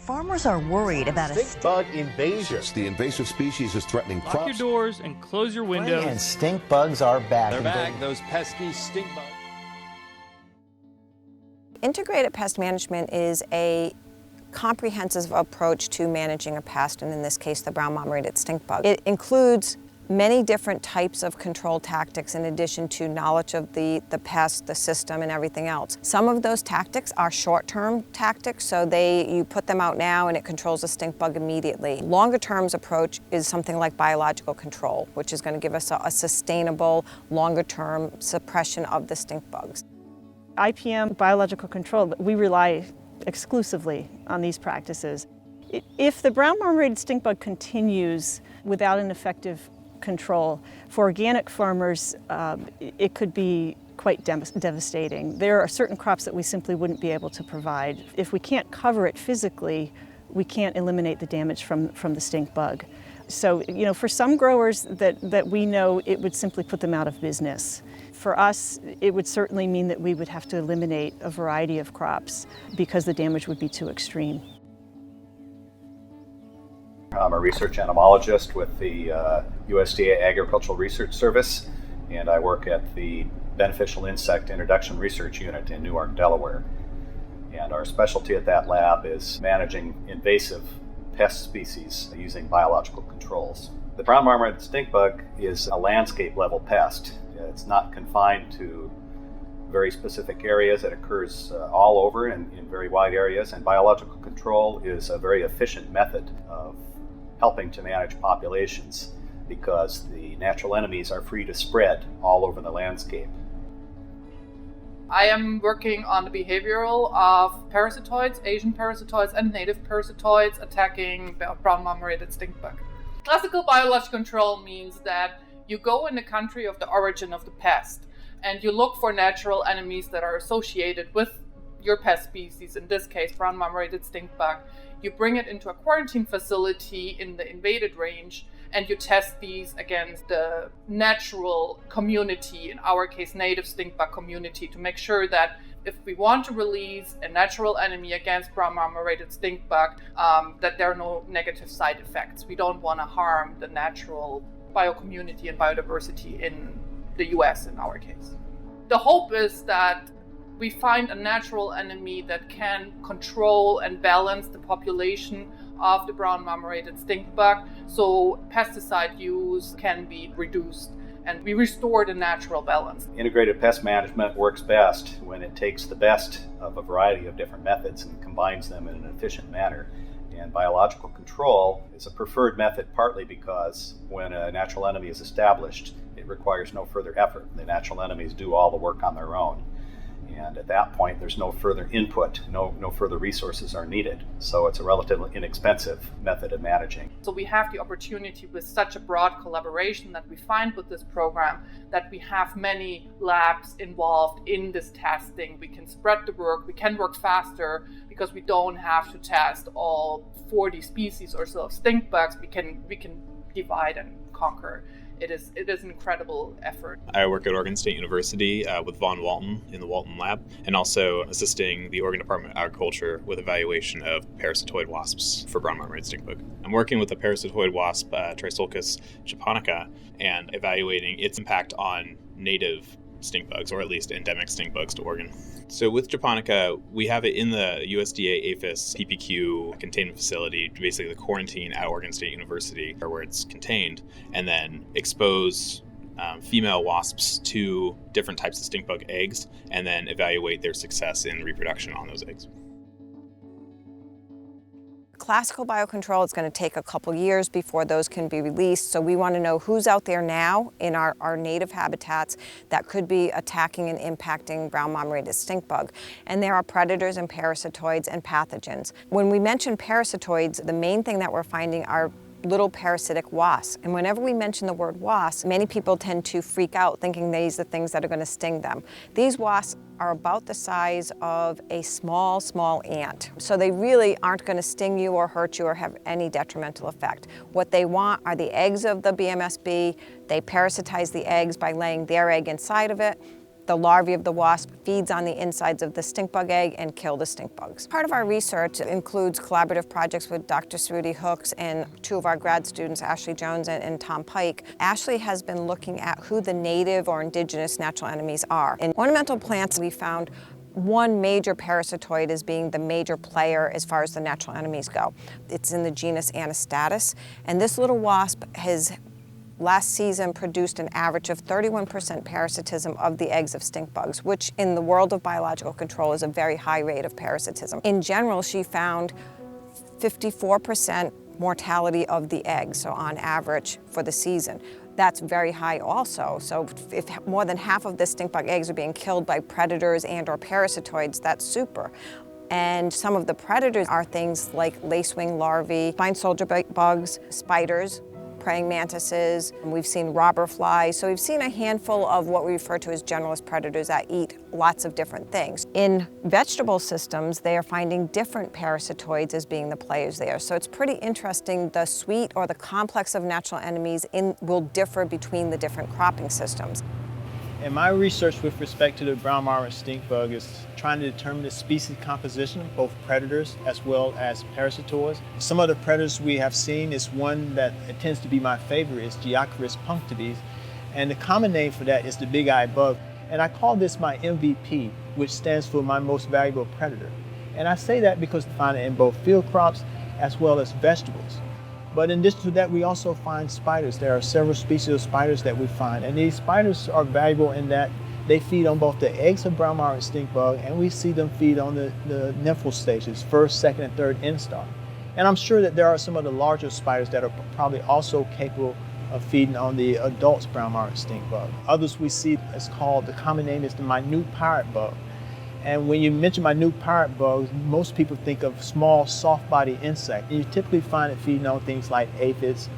Farmers are worried about a stink bug invasion. The invasive species is threatening crops. Lock your doors and close your windows. And stink bugs are back. They're back, those pesky stink bugs. Integrated pest management is a comprehensive approach to managing a pest, and in this case, the brown marmorated stink bug. It includes many different types of control tactics in addition to knowledge of the pest, the system, and everything else. Some of those tactics are short-term tactics, so you put them out now and it controls the stink bug immediately. Longer-term approach is something like biological control, which is going to give us a sustainable, longer-term suppression of the stink bugs. IPM biological control, we rely exclusively on these practices. If the brown marmorated stink bug continues without an effective control, for organic farmers, it could be quite devastating. There are certain crops that we simply wouldn't be able to provide. If we can't cover it physically, we can't eliminate the damage from the stink bug. So, for some growers that we know, it would simply put them out of business. For us, it would certainly mean that we would have to eliminate a variety of crops because the damage would be too extreme. I'm a research entomologist with the USDA Agricultural Research Service, and I work at the Beneficial Insect Introduction Research Unit in Newark, Delaware. And our specialty at that lab is managing invasive pest species using biological controls. The brown marmorated stink bug is a landscape level pest. It's not confined to very specific areas. It occurs all over in very wide areas, and biological control is a very efficient method of helping to manage populations because the natural enemies are free to spread all over the landscape. I am working on the behavioral of parasitoids, Asian parasitoids and native parasitoids attacking brown marmorated stink bug. Classical biological control means that you go in the country of the origin of the pest and you look for natural enemies that are associated with your pest species, in this case brown marmorated stink bug. You bring it into a quarantine facility in the invaded range and you test these against the natural community, in our case native stink bug community, to make sure that if we want to release a natural enemy against brown marmorated stink bug, that there are no negative side effects. We don't want to harm the natural biocommunity and biodiversity in the US in our case. The hope is that we find a natural enemy that can control and balance the population of the brown marmorated stink bug, so pesticide use can be reduced and we restore the natural balance. Integrated pest management works best when it takes the best of a variety of different methods and combines them in an efficient manner. And biological control is a preferred method partly because when a natural enemy is established, it requires no further effort. The natural enemies do all the work on their own. And at that point, there's no further input, no further resources are needed. So it's a relatively inexpensive method of managing. So we have the opportunity with such a broad collaboration that we find with this program that we have many labs involved in this testing. We can spread the work, we can work faster because we don't have to test all 40 species or so of stink bugs. We can divide and conquer. It is an incredible effort. I work at Oregon State University with Von Walton in the Walton Lab, and also assisting the Oregon Department of Agriculture with evaluation of parasitoid wasps for brown marmorated stink bug. I'm working with the parasitoid wasp Trisulcus japonica and evaluating its impact on native stink bugs, or at least endemic stink bugs to Oregon. So with japonica, we have it in the USDA APHIS PPQ containment facility, basically the quarantine at Oregon State University, where it's contained, and then expose female wasps to different types of stink bug eggs, and then evaluate their success in reproduction on those eggs. Classical biocontrol, it's going to take a couple years before those can be released, so we want to know who's out there now in our native habitats that could be attacking and impacting brown marmorated stink bug. And there are predators and parasitoids and pathogens. When we mention parasitoids, the main thing that we're finding are little parasitic wasps. And whenever we mention the word wasp, many people tend to freak out thinking these are things that are going to sting them. These wasps are about the size of a small ant. So they really aren't going to sting you or hurt you or have any detrimental effect. What they want are the eggs of the BMSB. They parasitize the eggs by laying their egg inside of it. The larvae of the wasp feeds on the insides of the stink bug egg and kill the stink bugs. Part of our research includes collaborative projects with Dr. Sruti Hooks and two of our grad students, Ashley Jones and Tom Pike. Ashley has been looking at who the native or indigenous natural enemies are. In ornamental plants, we found one major parasitoid as being the major player as far as the natural enemies go. It's in the genus Anastatus, and this little wasp has last season produced an average of 31% parasitism of the eggs of stink bugs, which in the world of biological control is a very high rate of parasitism. In general, she found 54% mortality of the eggs, so on average for the season. That's very high also. So if more than half of the stink bug eggs are being killed by predators and or parasitoids, that's super. And some of the predators are things like lacewing larvae, spine soldier bugs, spiders, praying mantises. We've seen robber flies. So we've seen a handful of what we refer to as generalist predators that eat lots of different things. In vegetable systems, they are finding different parasitoids as being the players there. So it's pretty interesting. The suite or the complex of natural enemies will differ between the different cropping systems. And my research with respect to the brown marmorated stink bug is trying to determine the species composition of both predators as well as parasitoids. Some of the predators we have seen is one that it tends to be my favorite is Geocaris punctidis. And the common name for that is the big-eyed bug. And I call this my MVP, which stands for my most valuable predator. And I say that because I find it in both field crops as well as vegetables. But in addition to that, we also find spiders. There are several species of spiders that we find, and these spiders are valuable in that they feed on both the eggs of brown marmorated stink bug, and we see them feed on the nymphal stages, first, second, and third instar. And I'm sure that there are some of the larger spiders that are probably also capable of feeding on the adults brown marmorated stink bug. Others we see is called, the common name is the minute pirate bug. And when you mention minute pirate bugs, most people think of small, soft-bodied insects. And you typically find it feeding on things like aphids,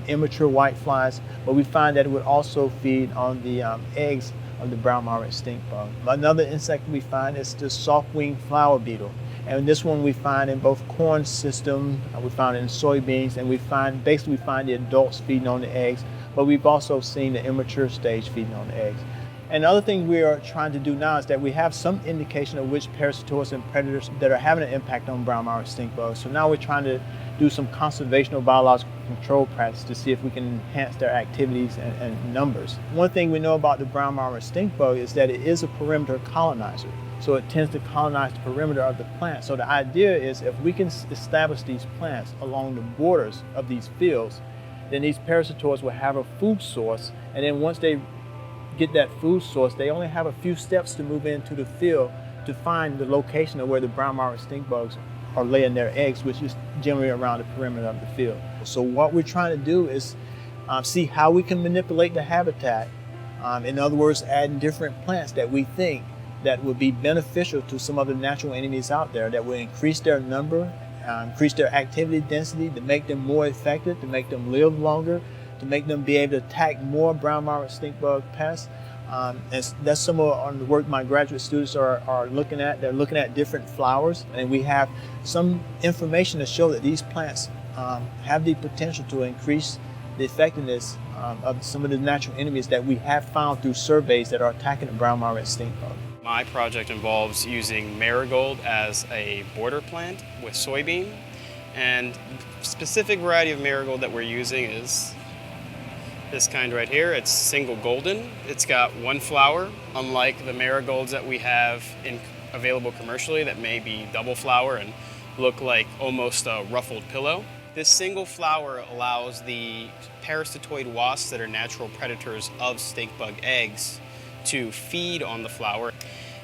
immature whiteflies, but we find that it would also feed on the eggs of the brown marmorated stink bug. Another insect we find is the soft-winged flower beetle. And this one we find in both corn system, we found it in soybeans, and we find the adults feeding on the eggs, but we've also seen the immature stage feeding on the eggs. And the other thing we are trying to do now is that we have some indication of which parasitoids and predators that are having an impact on brown marmorated stink bugs. So now we're trying to do some conservational biological control practice to see if we can enhance their activities and numbers. One thing we know about the brown marmorated stink bug is that it is a perimeter colonizer. So it tends to colonize the perimeter of the plant. So the idea is if we can establish these plants along the borders of these fields, then these parasitoids will have a food source, and then once they get that food source, they only have a few steps to move into the field to find the location of where the brown marmorated stink bugs are laying their eggs, which is generally around the perimeter of the field. So what we're trying to do is see how we can manipulate the habitat. In other words, adding different plants that we think that would be beneficial to some of the natural enemies out there that will increase their number, increase their activity density, to make them more effective, to make them live longer, to make them be able to attack more brown marmorated stink bug pests. And that's some of the work my graduate students are looking at. They're looking at different flowers, and we have some information to show that these plants have the potential to increase the effectiveness of some of the natural enemies that we have found through surveys that are attacking the brown marmorated stink bug. My project involves using marigold as a border plant with soybean, and the specific variety of marigold that we're using is this kind right here. It's single golden. It's got one flower, unlike the marigolds that we have available commercially that may be double flower and look like almost a ruffled pillow. This single flower allows the parasitoid wasps that are natural predators of stink bug eggs to feed on the flower.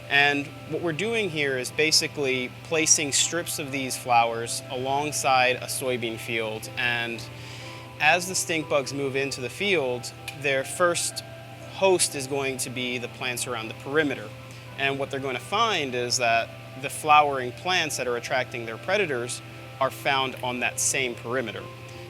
And what we're doing here is basically placing strips of these flowers alongside a soybean field, and as the stink bugs move into the field, their first host is going to be the plants around the perimeter. And what they're going to find is that the flowering plants that are attracting their predators are found on that same perimeter.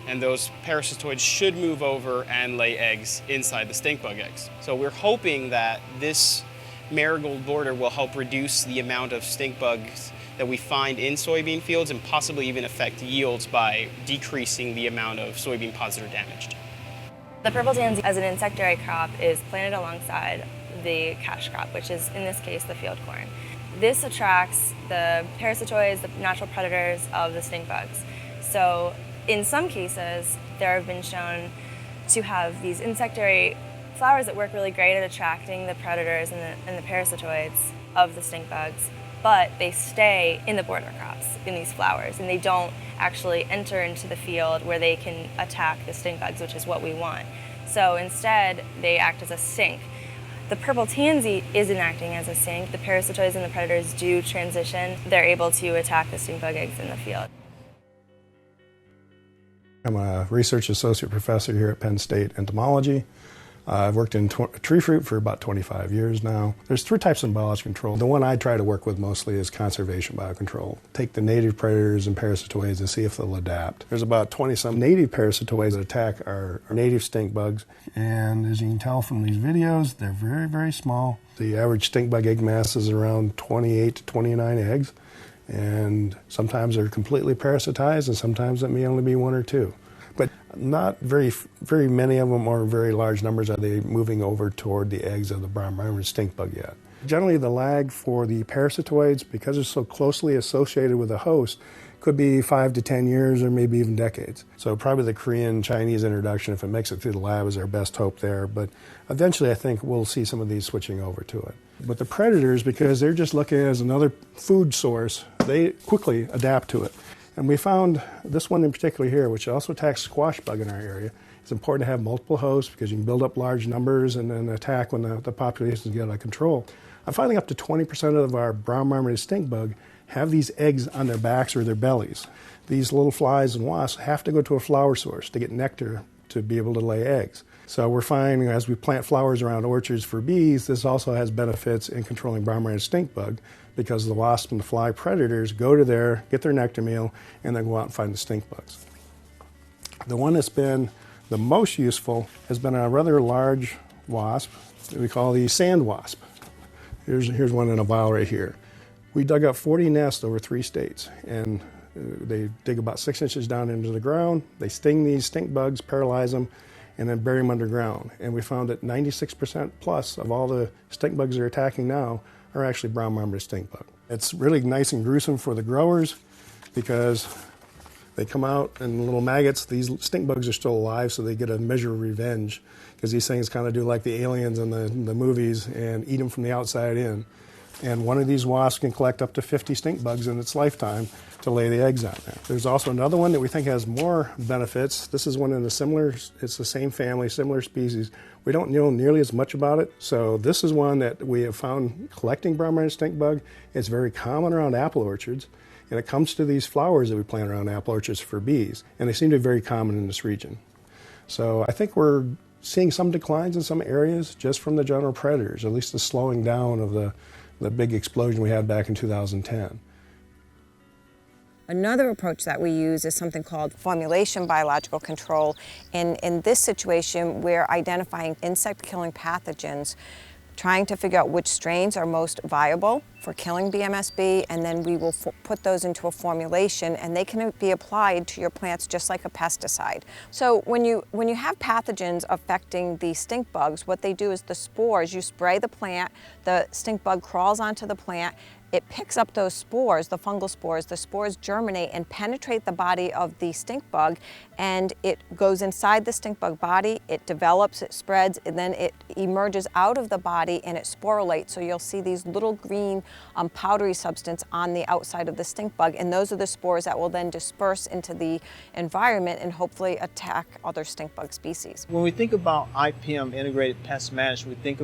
And those parasitoids should move over and lay eggs inside the stink bug eggs. So we're hoping that this marigold border will help reduce the amount of stink bugs that we find in soybean fields and possibly even affect yields by decreasing the amount of soybean pods that are damaged. The purple tansy as an insectary crop is planted alongside the cash crop, which is in this case the field corn. This attracts the parasitoids, the natural predators of the stink bugs. So in some cases, there have been shown to have these insectary flowers that work really great at attracting the predators and the parasitoids of the stink bugs, but they stay in the border crops, in these flowers, and they don't actually enter into the field where they can attack the stink bugs, which is what we want. So instead, they act as a sink. The purple tansy isn't acting as a sink. The parasitoids and the predators do transition. They're able to attack the stink bug eggs in the field. I'm a research associate professor here at Penn State Entomology. I've worked in tree fruit for about 25 years now. There's 3 types of biological control. The one I try to work with mostly is conservation biocontrol. Take the native predators and parasitoids and see if they'll adapt. There's about 20-some native parasitoids that attack our native stink bugs. And as you can tell from these videos, they're very, very small. The average stink bug egg mass is around 28 to 29 eggs. And sometimes they're completely parasitized, and sometimes it may only be 1 or 2. But not very many of them, or very large numbers, are they moving over toward the eggs of the brown marmorated stink bug yet. Generally, the lag for the parasitoids, because they're so closely associated with the host, could be 5 to 10 years or maybe even decades. So probably the Korean, Chinese introduction, if it makes it through the lab, is our best hope there. But eventually, I think we'll see some of these switching over to it. But the predators, because they're just looking as another food source, they quickly adapt to it. And we found this one in particular here, which also attacks squash bug in our area. It's important to have multiple hosts because you can build up large numbers and then attack when the populations get out of control. I'm finding up to 20% of our brown marmorated stink bug have these eggs on their backs or their bellies. These little flies and wasps have to go to a flower source to get nectar to be able to lay eggs. So we're finding as we plant flowers around orchards for bees, this also has benefits in controlling brown marmorated stink bug, because the wasp and the fly predators go to there, get their nectar meal, and then go out and find the stink bugs. The one that's been the most useful has been a rather large wasp that we call the sand wasp. Here's one in a vial right here. We dug up 40 nests over 3 states, and they dig about 6 inches down into the ground. They sting these stink bugs, paralyze them, and then bury them underground. And we found that 96% plus of all the stink bugs they're attacking now are actually brown marmorated stink bug. It's really nice and gruesome for the growers because they come out and little maggots. These stink bugs are still alive, so they get a measure of revenge because these things kind of do like the aliens in the movies and eat them from the outside in. And one of these wasps can collect up to 50 stink bugs in its lifetime to lay the eggs on there. There's also another one that we think has more benefits. This is one in the similar, it's the same family, similar species. We don't know nearly as much about it. So this is one that we have found collecting brown marmorated stink bug. It's very common around apple orchards. And it comes to these flowers that we plant around apple orchards for bees. And they seem to be very common in this region. So I think we're seeing some declines in some areas just from the general predators, at least the slowing down of the big explosion we had back in 2010. Another approach that we use is something called formulation biological control. In this situation, we're identifying insect-killing pathogens, trying to figure out which strains are most viable for killing BMSB, and then we will put those into a formulation, and they can be applied to your plants just like a pesticide. So when you have pathogens affecting the stink bugs, what they do is the spores, you spray the plant, the stink bug crawls onto the plant, it picks up those spores, the fungal spores, the spores germinate and penetrate the body of the stink bug, and it goes inside the stink bug body, it develops, it spreads, and then it emerges out of the body and it sporulates. So you'll see these little green powdery substance on the outside of the stink bug, and those are the spores that will then disperse into the environment and hopefully attack other stink bug species. When we think about IPM, integrated pest management, you think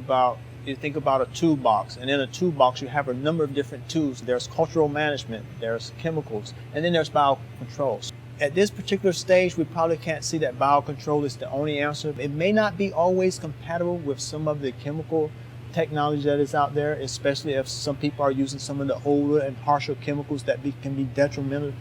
about a toolbox, and in a toolbox you have a number of different tools. There's cultural management, there's chemicals, and then there's biocontrols. At this particular stage, we probably can't see that biocontrol is the only answer. It may not be always compatible with some of the chemical technology that is out there, especially if some people are using some of the older and harsher chemicals that can be detrimental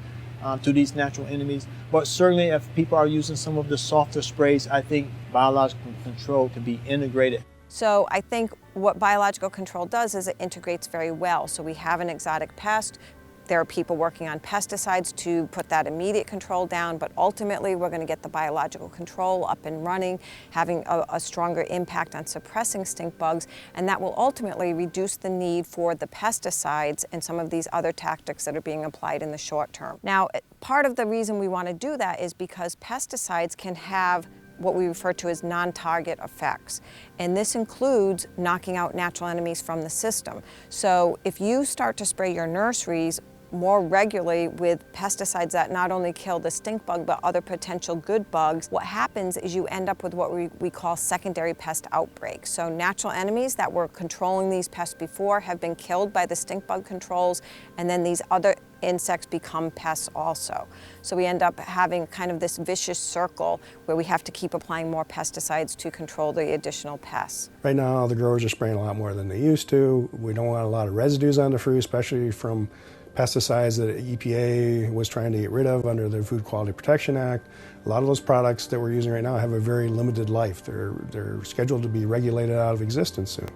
to these natural enemies. But certainly if people are using some of the softer sprays, I think biological control can be integrated. So I think what biological control does is it integrates very well. So we have an exotic pest, There are people working on pesticides to put that immediate control down, but ultimately we're going to get the biological control up and running, having a stronger impact on suppressing stink bugs, and that will ultimately reduce the need for the pesticides and some of these other tactics that are being applied in the short term. Now, part of the reason we want to do that is because pesticides can have what we refer to as non-target effects. And this includes knocking out natural enemies from the system. So if you start to spray your nurseries more regularly with pesticides that not only kill the stink bug but other potential good bugs, what happens is you end up with what we call secondary pest outbreaks. So natural enemies that were controlling these pests before have been killed by the stink bug controls, and then these other insects become pests also. So we end up having kind of this vicious circle where we have to keep applying more pesticides to control the additional pests. Right now the growers are spraying a lot more than they used to. We don't want a lot of residues on the fruit, especially from pesticides that EPA was trying to get rid of under the Food Quality Protection Act. A lot of those products that we're using right now have a very limited life. They're scheduled to be regulated out of existence soon.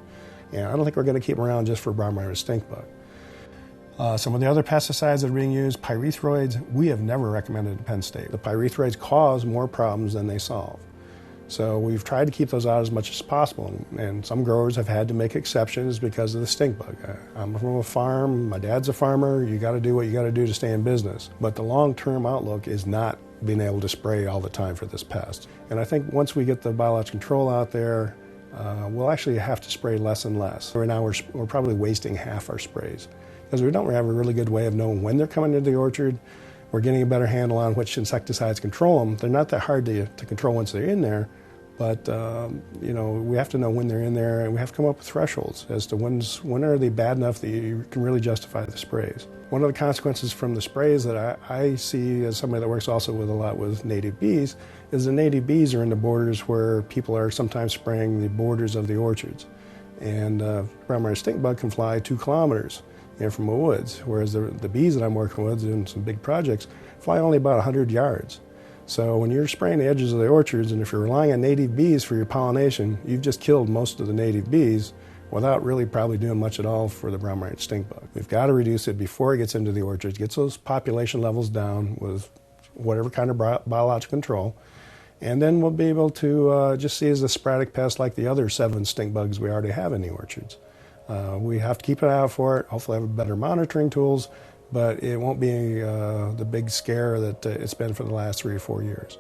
And I don't think we're going to keep them around just for brown marmorated stink bug. Some of the other pesticides that are being used, pyrethroids, we have never recommended in Penn State. The pyrethroids cause more problems than they solve. So we've tried to keep those out as much as possible, and some growers have had to make exceptions because of the stink bug. I'm from a farm, my dad's a farmer, you got to do what you got to do to stay in business. But the long-term outlook is not being able to spray all the time for this pest. And I think once we get the biological control out there, we'll actually have to spray less and less. Right now we're probably wasting half our sprays because we don't have a really good way of knowing when they're coming into the orchard. We're getting a better handle on which insecticides control them. They're not that hard to control once they're in there, but you know, we have to know when they're in there, and we have to come up with thresholds as to when are they bad enough that you can really justify the sprays. One of the consequences from the sprays that I see as somebody that works also with a lot with native bees is the native bees are in the borders where people are sometimes spraying the borders of the orchards. And brown marmorated stink bug can fly 2 kilometers from the woods, whereas the bees that I'm working with in some big projects fly only about 100 yards. So when you're spraying the edges of the orchards, and if you're relying on native bees for your pollination, you've just killed most of the native bees without really probably doing much at all for the brown marmorated stink bug. We've got to reduce it before it gets into the orchards, gets those population levels down with whatever kind of biological control, and then we'll be able to just see as a sporadic pest like the other 7 stink bugs we already have in the orchards. We have to keep an eye out for it, hopefully have better monitoring tools, but it won't be the big scare that it's been for the last 3 or 4 years.